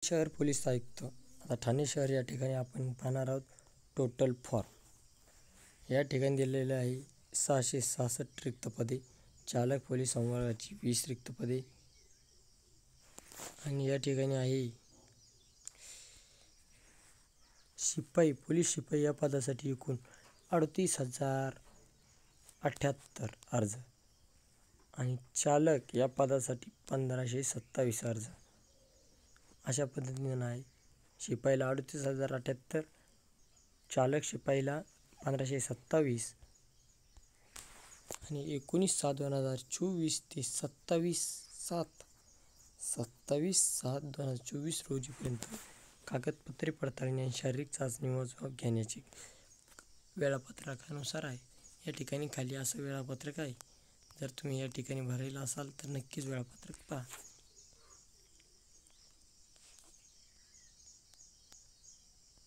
शहर पोलीस आयुक्त. आता ठाणे शहर या ठिकाणी आपण पाहणार आहोत टोटल फॉर्म. या ठिकाणी दिलेले आहे 666 रिक्त पदे, चालक पोलीस संवर्गाची 20 रिक्त पदे आणि या ठिकाणी आहे शिपाई पोलीस शिपाई या पदासाठी एकूण 38,078 अर्ज आणि चालक या पदासाठी 1527 अर्ज. अशा पद्धतीने आहे. शिपाईला 38,078, चालक शिपाईला 1527 आणि 19/7/2024 ते 27/7/2024 रोजीपर्यंत कागदपत्रे पडताळणी आणि शारीरिक चाचणी मोजमाप घेण्याचे वेळापत्रकानुसार आहे. या ठिकाणी खाली असं वेळापत्रक आहे. जर तुम्ही या ठिकाणी भरायला असाल तर नक्कीच वेळापत्रक पहा.